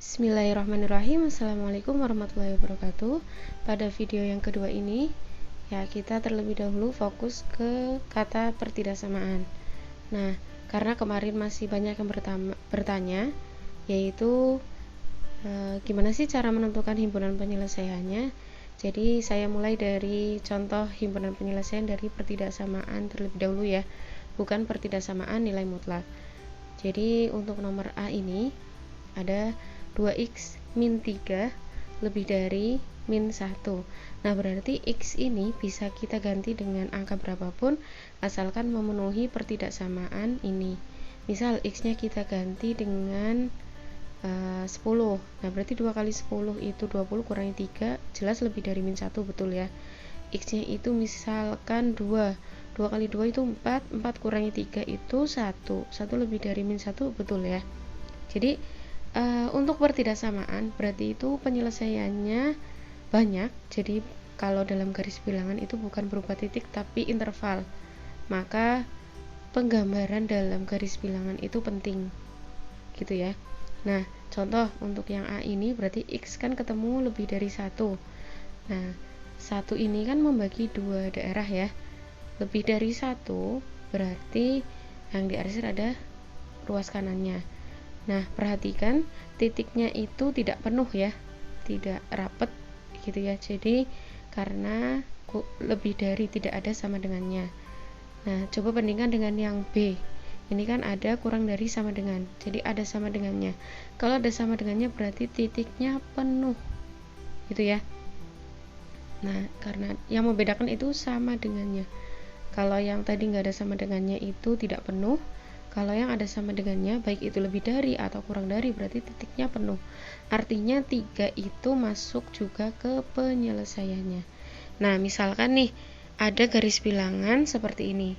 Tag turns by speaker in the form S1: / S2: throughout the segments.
S1: Bismillahirrahmanirrahim. Assalamualaikum warahmatullahi wabarakatuh. Pada video yang kedua ini, ya kita terlebih dahulu fokus ke kata pertidaksamaan. Nah, karena kemarin masih banyak yang bertanya, yaitu gimana sih cara menentukan himpunan penyelesaiannya. Jadi saya mulai dari contoh himpunan penyelesaian dari pertidaksamaan terlebih dahulu ya, bukan pertidaksamaan nilai mutlak. Jadi untuk nomor A ini ada 2x min 3 lebih dari min 1. Nah, berarti x ini bisa kita ganti dengan angka berapapun asalkan memenuhi pertidaksamaan ini. Misal x-nya kita ganti dengan 10. Nah, berarti 2 kali 10 itu 20 kurangi 3, jelas lebih dari min 1, betul ya. X-nya itu misalkan 2. 2 kali 2 itu 4, 4 kurangi 3 itu 1. 1 lebih dari min 1, betul ya. Jadi untuk pertidaksamaan berarti itu penyelesaiannya banyak. Jadi kalau dalam garis bilangan itu bukan berupa titik tapi interval, maka penggambaran dalam garis bilangan itu penting gitu ya. Nah, contoh untuk yang A ini berarti X kan ketemu lebih dari 1. Nah, 1 ini kan membagi 2 daerah ya. Lebih dari 1 berarti yang diarsir ada ruas kanannya. Nah, perhatikan titiknya itu tidak penuh ya, tidak rapet gitu ya. Jadi karena lebih dari tidak ada sama dengannya. Nah, coba bandingkan dengan yang B. Ini kan ada kurang dari sama dengan, jadi ada sama dengannya. Kalau ada sama dengannya berarti titiknya penuh gitu ya. Nah, karena yang membedakan itu sama dengannya. Kalau yang tadi nggak ada sama dengannya itu tidak penuh. Kalau yang ada sama dengannya, baik itu lebih dari atau kurang dari, berarti titiknya penuh. Artinya 3 itu masuk juga ke penyelesaiannya. Nah, misalkan nih, ada garis bilangan seperti ini.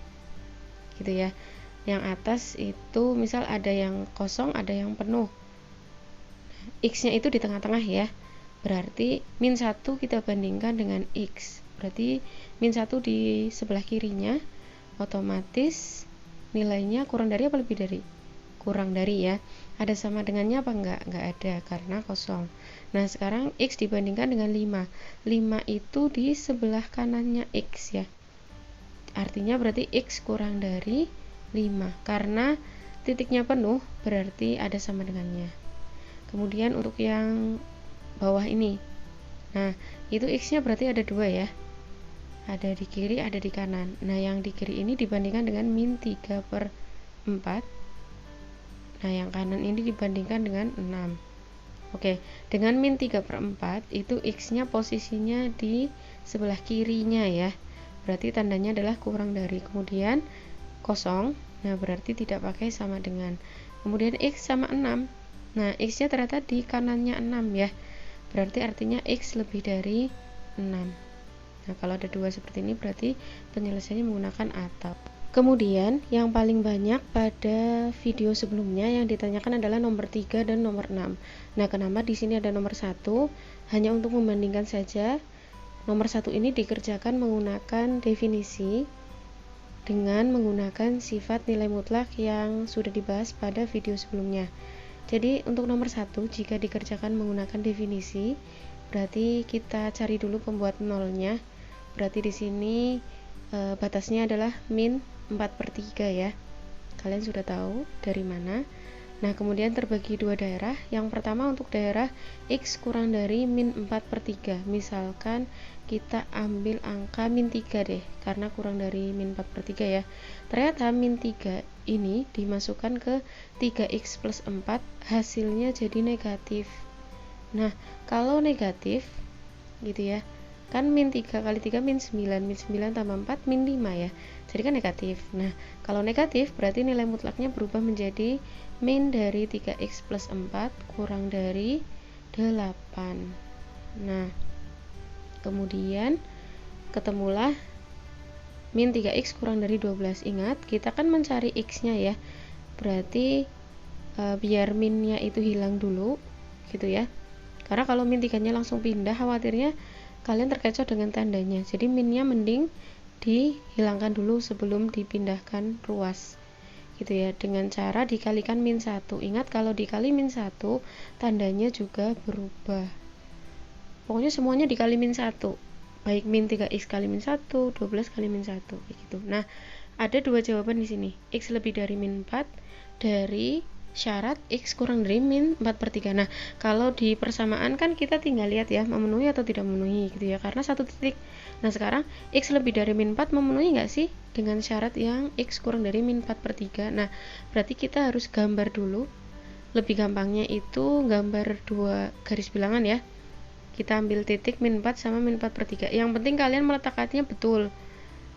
S1: Gitu ya. Yang atas itu, misal ada yang kosong, ada yang penuh. X-nya itu di tengah-tengah ya. Berarti min 1 kita bandingkan dengan X. Berarti min 1 di sebelah kirinya, otomatis nilainya kurang dari apa lebih dari? Kurang dari ya. Ada sama dengannya apa enggak? Enggak ada karena kosong. Nah, sekarang X dibandingkan dengan 5. 5 itu di sebelah kanannya X ya. Artinya berarti X kurang dari 5. Karena titiknya penuh berarti ada sama dengannya. Kemudian untuk yang bawah ini. Nah, itu X-nya berarti ada 2 ya. Ada di kiri, ada di kanan. Nah, yang di kiri ini dibandingkan dengan min 3/4. Nah, yang kanan ini dibandingkan dengan 6. Oke, dengan min 3/4 itu X-nya posisinya di sebelah kirinya ya. Berarti tandanya adalah kurang dari. Kemudian kosong. Nah, berarti tidak pakai sama dengan. Kemudian X sama 6. Nah, X-nya ternyata di kanannya 6 ya. Berarti artinya X lebih dari 6. Nah, kalau ada 2 seperti ini berarti penyelesaiannya menggunakan atau. Kemudian, yang paling banyak pada video sebelumnya yang ditanyakan adalah nomor 3 dan nomor 6. Nah, kenapa di sini ada nomor 1? Hanya untuk membandingkan saja. Nomor 1 ini dikerjakan menggunakan definisi dengan menggunakan sifat nilai mutlak yang sudah dibahas pada video sebelumnya. Jadi, untuk nomor 1 jika dikerjakan menggunakan definisi, berarti kita cari dulu pembuat nolnya. Berarti di sini batasnya adalah min 4/3 ya. Kalian sudah tahu dari mana. Nah, kemudian terbagi 2 daerah. Yang pertama untuk daerah X kurang dari min 4/3. Misalkan kita ambil angka min 3 deh, karena kurang dari min 4/3 ya. Ternyata min 3 ini dimasukkan ke 3x plus 4, hasilnya jadi negatif. Nah, kalau negatif gitu ya, kan min 3 kali 3 min 9, min 9 tambah 4 min 5 ya, jadi kan negatif. Nah, kalau negatif berarti nilai mutlaknya berubah menjadi min dari 3x plus 4 kurang dari 8. Nah, kemudian ketemulah min 3x kurang dari 12. Ingat, kita kan mencari x nya ya, berarti biar minnya itu hilang dulu gitu ya, karena kalau min 3 nya langsung pindah khawatirnya kalian terkecoh dengan tandanya. Jadi minnya mending dihilangkan dulu sebelum dipindahkan ruas. gitu ya, dengan cara dikalikan min 1. Ingat kalau dikali min 1 tandanya juga berubah. Pokoknya semuanya dikali min 1, baik min 3x kali min 1, 12 kali min 1 gitu. Nah, ada dua jawaban di sini, x lebih dari min 4 dari syarat x kurang dari min 4/3. Nah, kalau di persamaan kan kita tinggal lihat ya, memenuhi atau tidak memenuhi gitu ya, karena satu titik. Nah, sekarang x lebih dari min 4 memenuhi nggak sih dengan syarat yang x kurang dari min 4/3. Nah, berarti kita harus gambar dulu. Lebih gampangnya itu gambar dua garis bilangan ya. Kita ambil titik min 4 sama min 4/3. Yang penting kalian meletakkannya betul.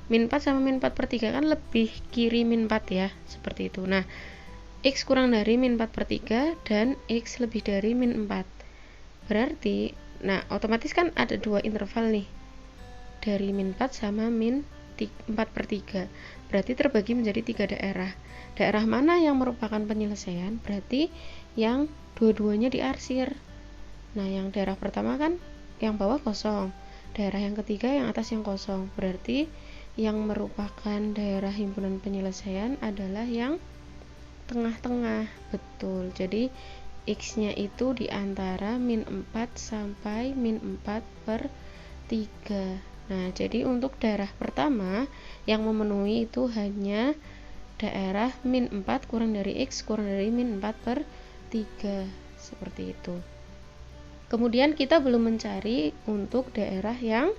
S1: Min 4 sama min 4/3 kan lebih kiri min 4 ya, seperti itu. Nah, x kurang dari min 4/3 dan x lebih dari min 4. Berarti, nah otomatis kan ada dua interval nih, dari min 4 sama min 4/3. Berarti terbagi menjadi 3 daerah. Daerah mana yang merupakan penyelesaian? Berarti yang dua-duanya diarsir. Nah, yang daerah pertama kan yang bawah kosong, daerah yang ketiga yang atas yang kosong. Berarti yang merupakan daerah himpunan penyelesaian adalah yang tengah-tengah. Betul. Jadi x-nya itu di antara min 4 sampai min 4/3. Nah, jadi untuk daerah pertama yang memenuhi itu hanya daerah min 4 kurang dari x kurang dari min 4/3. Seperti itu. Kemudian kita belum mencari untuk daerah yang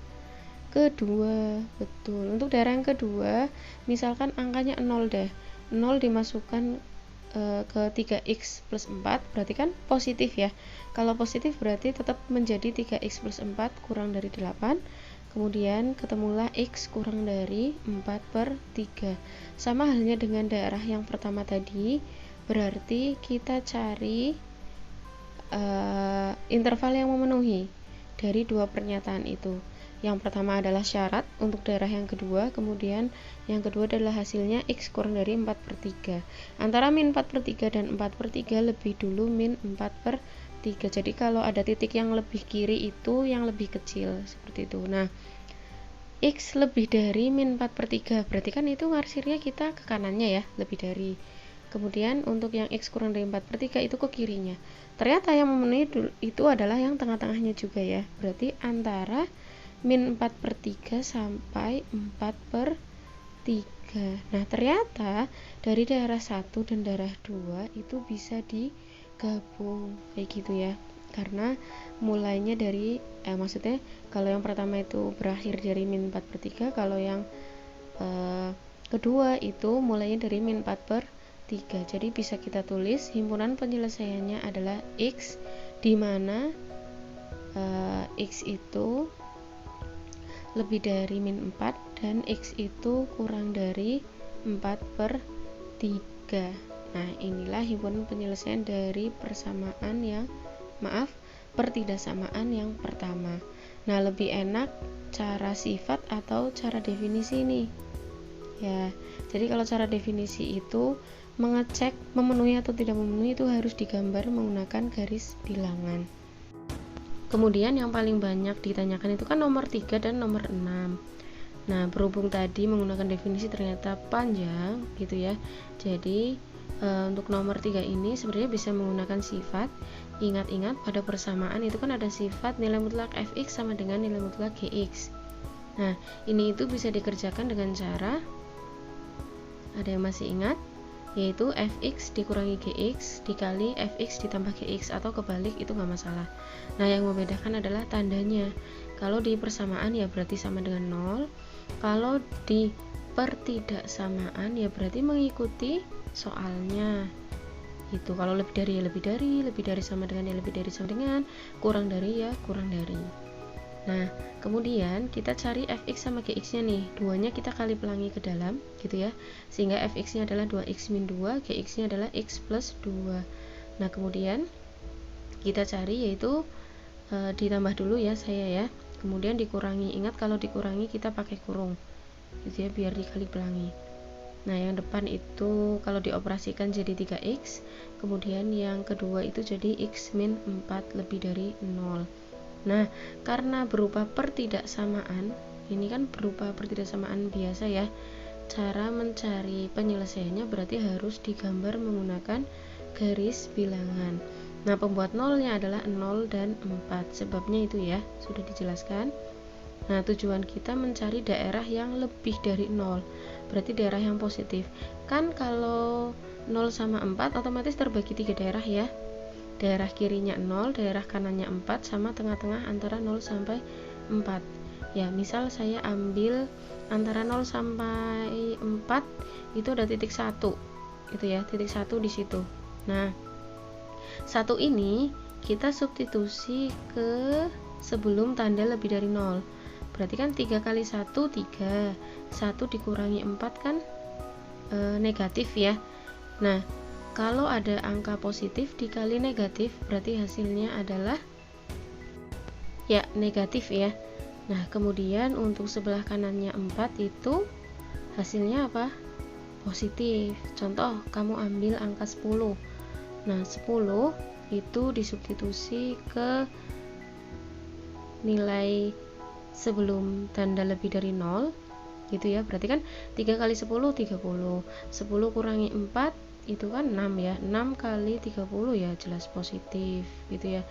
S1: kedua. Betul. Untuk daerah yang kedua, misalkan angkanya 0 deh. 0 dimasukkan ke 3x plus 4, berarti kan positif ya. Kalau positif berarti tetap menjadi 3x plus 4 kurang dari 8. Kemudian ketemulah x kurang dari 4/3. Sama halnya dengan daerah yang pertama tadi, berarti kita cari interval yang memenuhi dari dua pernyataan itu. Yang pertama adalah syarat untuk daerah yang kedua, kemudian yang kedua adalah hasilnya x kurang dari 4/3. Antara min 4/3 dan 4/3 lebih dulu min 4/3. Jadi kalau ada titik yang lebih kiri itu yang lebih kecil, seperti itu. Nah, x lebih dari min 4/3, berarti kan itu ngarsirnya kita ke kanannya ya, lebih dari. Kemudian untuk yang x kurang dari 4/3 itu ke kirinya. Ternyata yang memenuhi itu adalah yang tengah-tengahnya juga ya. Berarti antara min 4/3 sampai 4/3. Nah, ternyata dari daerah 1 dan daerah 2 itu bisa digabung kayak gitu ya. Karena mulainya dari maksudnya kalau yang pertama itu berakhir dari min 4/3, kalau yang kedua itu mulainya dari min 4/3. Jadi bisa kita tulis himpunan penyelesaiannya adalah x, di mana x itu lebih dari min 4 dan x itu kurang dari 4/3. Nah, inilah himpunan penyelesaian dari pertidaksamaan yang pertama. Nah, lebih enak cara sifat atau cara definisi nih ya. Jadi kalau cara definisi itu mengecek memenuhi atau tidak memenuhi itu harus digambar menggunakan garis bilangan. Kemudian yang paling banyak ditanyakan itu kan nomor 3 dan nomor 6. Nah, berhubung tadi menggunakan definisi ternyata panjang gitu ya. Jadi untuk nomor 3 ini sebenarnya bisa menggunakan sifat. Ingat-ingat pada persamaan itu kan ada sifat nilai mutlak fx sama dengan nilai mutlak gx. Nah, ini itu bisa dikerjakan dengan cara, ada yang masih ingat? Yaitu fx dikurangi gx dikali fx ditambah gx, atau kebalik itu nggak masalah. Nah, yang membedakan adalah tandanya. Kalau di persamaan ya berarti sama dengan 0. Kalau di pertidaksamaan ya berarti mengikuti soalnya. Itu kalau lebih dari ya lebih dari sama dengan ya lebih dari sama dengan, kurang dari ya kurang dari. Nah, kemudian kita cari fx sama gx nya nih, duanya kita kali pelangi ke dalam gitu ya, sehingga fx nya adalah 2x min 2, gx nya adalah x plus 2. Nah, kemudian kita cari yaitu ditambah dulu ya saya ya, kemudian dikurangi. Ingat kalau dikurangi kita pakai kurung gitu ya, biar dikali pelangi. Nah, yang depan itu kalau dioperasikan jadi 3x, kemudian yang kedua itu jadi x min 4 lebih dari 0. Nah, karena berupa pertidaksamaan, ini kan berupa pertidaksamaan biasa ya, cara mencari penyelesaiannya berarti harus digambar menggunakan garis bilangan. Nah, pembuat nolnya adalah 0 dan 4. Sebabnya itu ya, sudah dijelaskan. Nah, tujuan kita mencari daerah yang lebih dari 0. Berarti daerah yang positif. Kan kalau 0 sama 4 otomatis terbagi 3 daerah ya. Daerah kirinya 0, daerah kanannya 4, sama tengah-tengah antara 0 sampai 4. Ya, misal saya ambil antara 0 sampai 4 itu ada titik 1. Itu ya, titik 1 di situ. Nah, 1 ini kita substitusi ke sebelum tanda lebih dari 0. Berarti kan 3 kali 1 3. 1 dikurangi 4 kan negatif ya. Nah, kalau ada angka positif dikali negatif berarti hasilnya adalah ya negatif ya. Nah, kemudian untuk sebelah kanannya 4 itu hasilnya apa? Positif. Contoh, kamu ambil angka 10. Nah, 10 itu disubstitusi ke nilai sebelum tanda lebih dari 0 gitu ya. Berarti kan 3 kali 10 30. 10 kurangi 4 itu kan 6 ya. 6 kali 30 ya jelas positif gitu ya.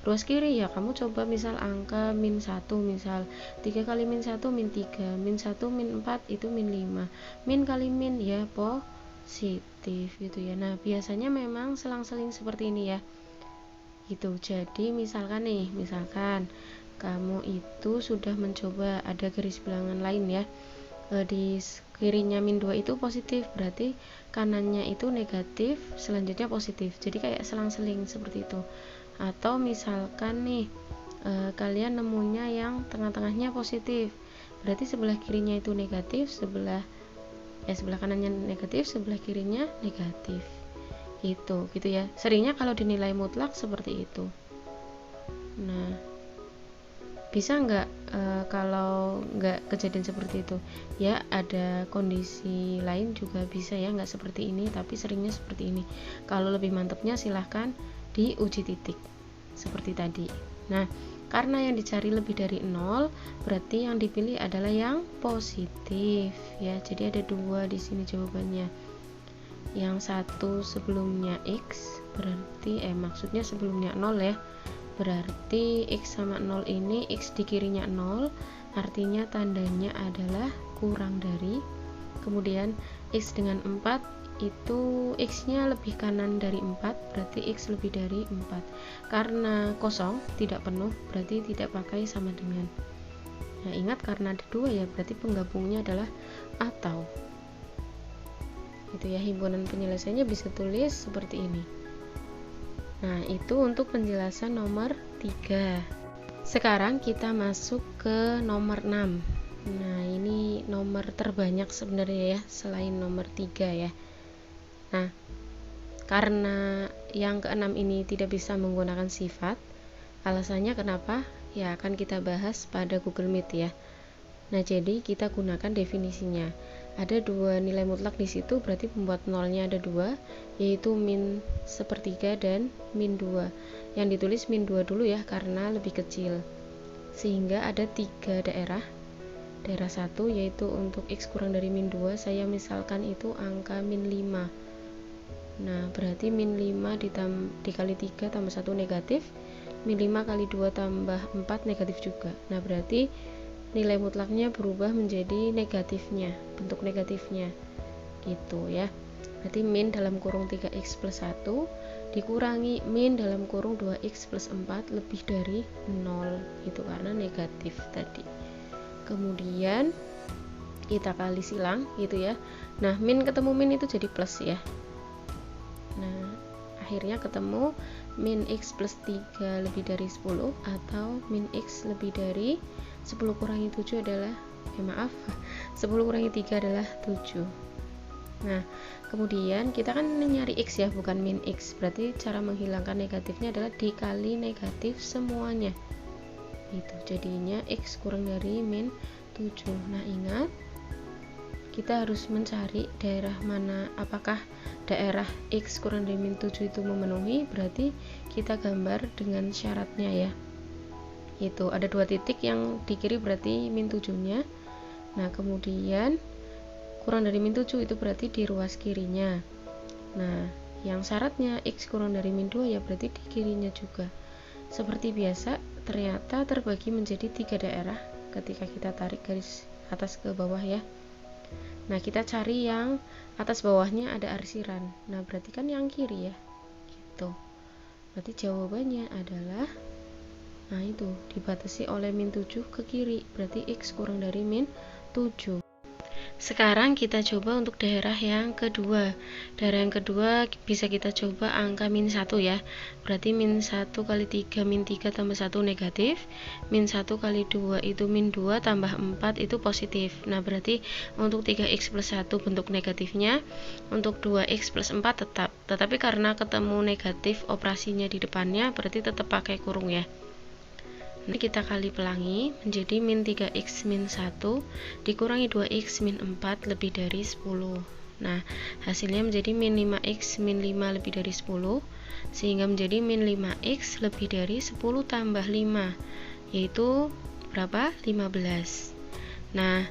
S1: Ruas kiri ya kamu coba misal angka min 1, misal 3 kali min 1 min 3, min 1 min 4 itu min 5. Min kali min ya positif gitu ya. Nah, biasanya memang selang-seling seperti ini ya. Gitu. Jadi misalkan kamu itu sudah mencoba ada garis bilangan lain ya. Di kirinya min 2 itu positif, berarti kanannya itu negatif, selanjutnya positif. Jadi kayak selang-seling seperti itu. Atau misalkan nih kalian nemunya yang tengah-tengahnya positif, berarti sebelah kirinya itu negatif, sebelah kanannya negatif, sebelah kirinya negatif. Gitu ya. Seringnya kalau dinilai mutlak seperti itu. Nah, bisa nggak kalau nggak kejadian seperti itu ya, ada kondisi lain juga bisa ya, nggak seperti ini tapi seringnya seperti ini. Kalau lebih mantapnya silahkan diuji titik seperti tadi. Nah, karena yang dicari lebih dari 0 berarti yang dipilih adalah yang positif ya. Jadi ada 2 di sini jawabannya. Yang satu sebelumnya x berarti maksudnya sebelumnya 0 ya. Berarti x sama 0 ini x di kirinya 0, artinya tandanya adalah kurang dari. Kemudian x dengan 4 itu x nya lebih kanan dari 4, berarti x lebih dari 4. Karena kosong tidak penuh berarti tidak pakai sama dengan. Nah, ingat karena ada 2 ya, berarti penggabungnya adalah atau. Itu ya, himpunan penyelesaiannya bisa tulis seperti ini. Nah, itu untuk penjelasan nomor 3. Sekarang kita masuk ke nomor 6. Nah, ini nomor terbanyak sebenarnya ya, selain nomor 3 ya. Nah, karena yang ke-6 ini tidak bisa menggunakan sifat, alasannya kenapa? Ya, akan kita bahas pada Google Meet ya. Nah, jadi kita gunakan definisinya. Ada 2 nilai mutlak di situ, berarti pembuat nolnya ada 2, yaitu min 1/3 dan min 2. Yang ditulis min 2 dulu ya, karena lebih kecil. Sehingga ada 3 daerah. Daerah 1 yaitu untuk x kurang dari min 2, saya misalkan itu angka min 5. Nah, berarti min 5 dikali 3 tambah 1 negatif, min 5 kali 2 tambah 4 negatif juga. Nah, berarti nilai mutlaknya berubah menjadi negatifnya, bentuk negatifnya gitu ya. Berarti min dalam kurung 3x plus 1 dikurangi min dalam kurung 2x plus 4 lebih dari 0, itu karena negatif tadi. Kemudian kita kali silang gitu ya. Nah, min ketemu min itu jadi plus ya. Nah, akhirnya ketemu min x plus 3 lebih dari 10 atau min x lebih dari 10 kurangi 7 adalah 10 kurangi 3 adalah 7. Nah, kemudian kita kan nyari x ya, bukan min x. Berarti cara menghilangkan negatifnya adalah dikali negatif semuanya. Itu jadinya x kurang dari min 7. Nah, ingat kita harus mencari daerah mana, apakah daerah x kurang dari min 7 itu memenuhi, berarti kita gambar dengan syaratnya ya. Itu ada 2 titik yang di kiri berarti min 7 nya. Nah, kemudian kurang dari min 7 itu berarti di ruas kirinya. Nah, yang syaratnya X kurang dari min 2 ya berarti di kirinya juga. Seperti biasa, ternyata terbagi menjadi 3 daerah ketika kita tarik garis atas ke bawah ya. Nah, kita cari yang atas bawahnya ada arsiran. Nah, berarti kan yang kiri ya. Gitu. Berarti jawabannya adalah, nah itu, dibatasi oleh min 7 ke kiri. Berarti X kurang dari min 7. Sekarang kita coba untuk daerah yang kedua. Daerah yang kedua bisa kita coba angka min 1 ya. Berarti min 1 kali 3, min 3 tambah 1 negatif. Min 1 kali 2 itu min 2 tambah 4 itu positif. Nah, berarti untuk 3x plus 1 bentuk negatifnya, untuk 2x plus 4 tetap. Tetapi karena ketemu negatif operasinya di depannya, berarti tetap pakai kurung ya. Nanti kita kali pelangi menjadi min 3x min 1 dikurangi 2x min 4 lebih dari 10. Nah, hasilnya menjadi min 5x min 5 lebih dari 10, sehingga menjadi min 5x lebih dari 10 tambah 5, yaitu berapa? 15. Nah,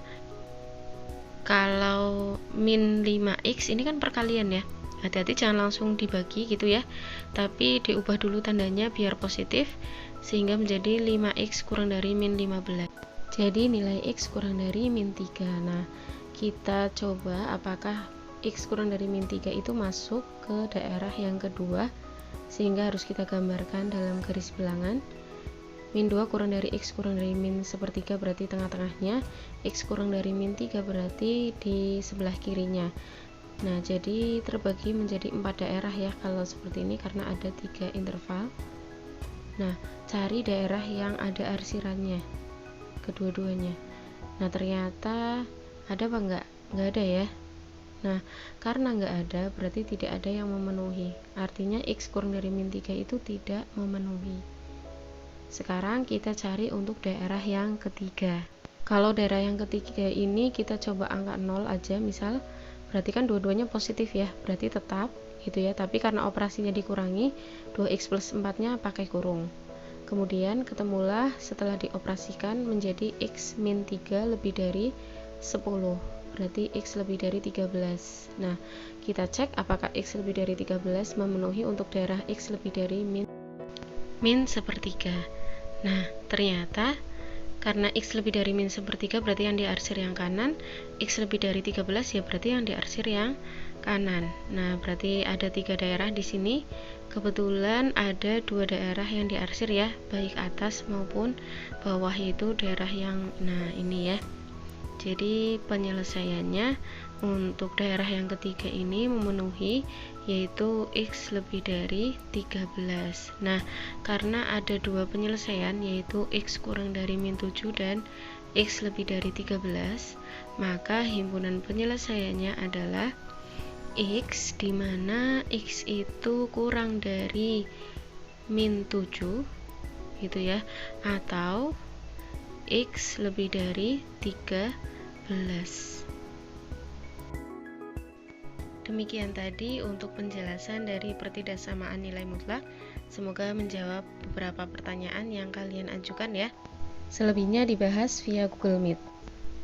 S1: kalau min 5x ini kan perkalian ya. Hati-hati jangan langsung dibagi gitu ya, tapi diubah dulu tandanya biar positif, sehingga menjadi 5x kurang dari min 15. Jadi nilai x kurang dari min 3. Nah, kita coba apakah x kurang dari min 3 itu masuk ke daerah yang kedua, sehingga harus kita gambarkan dalam garis bilangan. Min 2 kurang dari x kurang dari min sepertiga berarti tengah-tengahnya, x kurang dari min 3 berarti di sebelah kirinya. Nah, jadi terbagi menjadi 4 daerah ya kalau seperti ini karena ada 3 interval. Nah, cari daerah yang ada arsirannya kedua-duanya. Nah, ternyata ada apa enggak? Enggak ada ya. Nah, karena enggak ada berarti tidak ada yang memenuhi. Artinya x kurang dari min 3 itu tidak memenuhi. Sekarang kita cari untuk daerah yang ketiga. Kalau daerah yang ketiga ini kita coba angka 0 aja misal, berarti kan dua-duanya positif ya, berarti tetap gitu ya, tapi karena operasinya dikurangi, 2x plus 4 nya pakai kurung. Kemudian ketemulah setelah dioperasikan menjadi x min 3 lebih dari 10, berarti x lebih dari 13. Nah, kita cek apakah x lebih dari 13 memenuhi untuk daerah x lebih dari min sepertiga. Nah, ternyata karena x lebih dari min sepertiga berarti yang diarsir yang kanan, x lebih dari 13 ya berarti yang diarsir yang kanan. Nah, berarti ada 3 daerah di sini. Kebetulan ada 2 daerah yang diarsir ya, baik atas maupun bawah, itu daerah yang nah ini ya. Jadi penyelesaiannya untuk daerah yang ketiga ini memenuhi, yaitu x lebih dari 13. Nah, karena ada 2 penyelesaian yaitu x kurang dari min 7 dan x lebih dari 13, maka himpunan penyelesaiannya adalah x, dimana x itu kurang dari min 7 gitu ya, atau x lebih dari 13. Demikian tadi untuk penjelasan dari pertidaksamaan nilai mutlak. Semoga menjawab beberapa pertanyaan yang kalian ajukan ya. Selebihnya dibahas via Google Meet.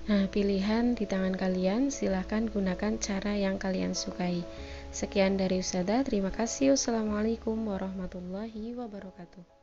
S1: Nah, pilihan di tangan kalian, silahkan gunakan cara yang kalian sukai. Sekian dari Ustazah, terima kasih. Wassalamualaikum warahmatullahi wabarakatuh.